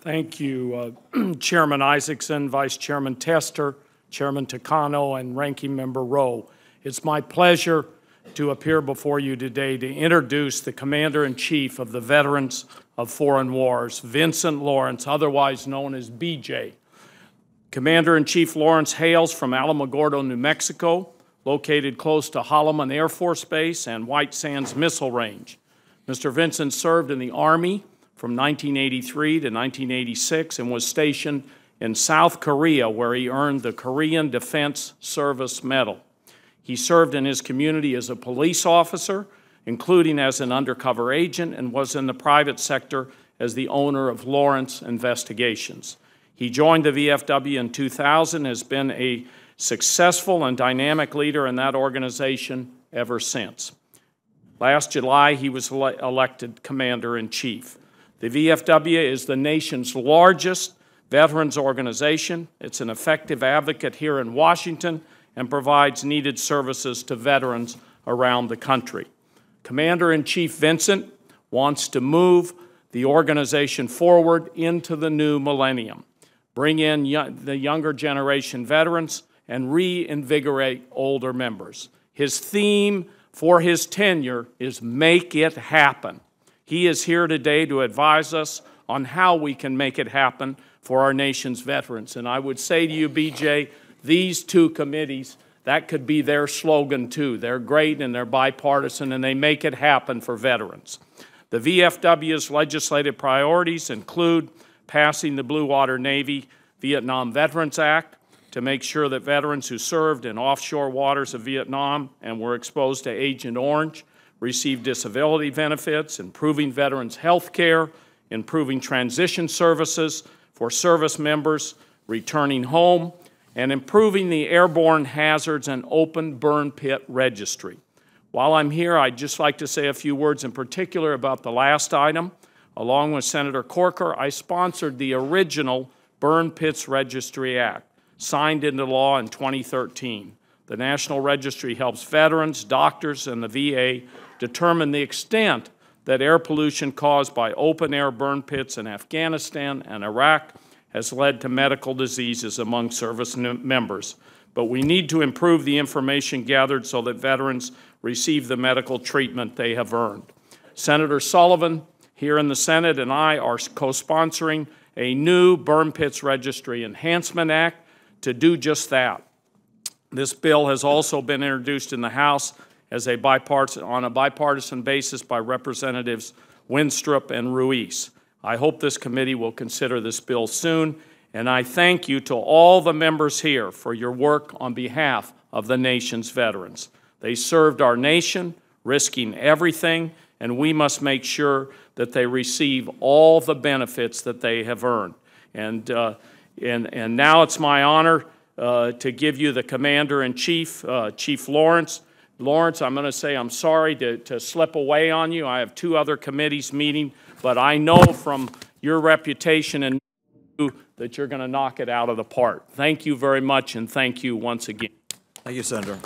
Thank you, Chairman Isaacson, Vice Chairman Tester, Chairman Takano, and Ranking Member Rowe. It's my pleasure to appear before you today to introduce the Commander-in-Chief of the Veterans of Foreign Wars, Vincent Lawrence, otherwise known as BJ. Commander-in-Chief Lawrence hails from Alamogordo, New Mexico, located close to Holloman Air Force Base and White Sands Missile Range. Mr. Vincent served in the Army from 1983 to 1986 and was stationed in South Korea, where he earned the Korean Defense Service Medal. He served in his community as a police officer, including as an undercover agent, and was in the private sector as the owner of Lawrence Investigations. He joined the VFW in 2000 and has been a successful and dynamic leader in that organization ever since. Last July, he was elected Commander-in-Chief. The VFW is the nation's largest veterans organization. It's an effective advocate here in Washington and provides needed services to veterans around the country. Commander-in-Chief Vincent wants to move the organization forward into the new millennium, bring in the younger generation veterans, and reinvigorate older members. His theme for his tenure is "Make It Happen." He is here today to advise us on how we can make it happen for our nation's veterans. And I would say to you, BJ, these two committees, that could be their slogan too. They're great and they're bipartisan and they make it happen for veterans. The VFW's legislative priorities include passing the Blue Water Navy Vietnam Veterans Act to make sure that veterans who served in offshore waters of Vietnam and were exposed to Agent Orange receive disability benefits, improving veterans' health care, improving transition services for service members returning home, and improving the Airborne Hazards and Open Burn Pit Registry. While I'm here, I'd just like to say a few words in particular about the last item. Along with Senator Corker, I sponsored the original Burn Pits Registry Act, signed into law in 2013. The National Registry helps veterans, doctors, and the VA determine the extent that air pollution caused by open-air burn pits in Afghanistan and Iraq has led to medical diseases among service members. But we need to improve the information gathered so that veterans receive the medical treatment they have earned. Senator Sullivan here in the Senate and I are co-sponsoring a new Burn Pits Registry Enhancement Act to do just that. This bill has also been introduced in the House as on a bipartisan basis by Representatives Winstrup and Ruiz. I hope this committee will consider this bill soon, and I thank you to all the members here for your work on behalf of the nation's veterans. They served our nation, risking everything, and we must make sure that they receive all the benefits that they have earned. And now it's my honor to give you the Commander-in-Chief, Chief Lawrence. Lawrence, I'm going to say I'm sorry to slip away on you. I have two other committees meeting, but I know from your reputation and that you're going to knock it out of the park. Thank you very much, and thank you once again. Thank you, Senator.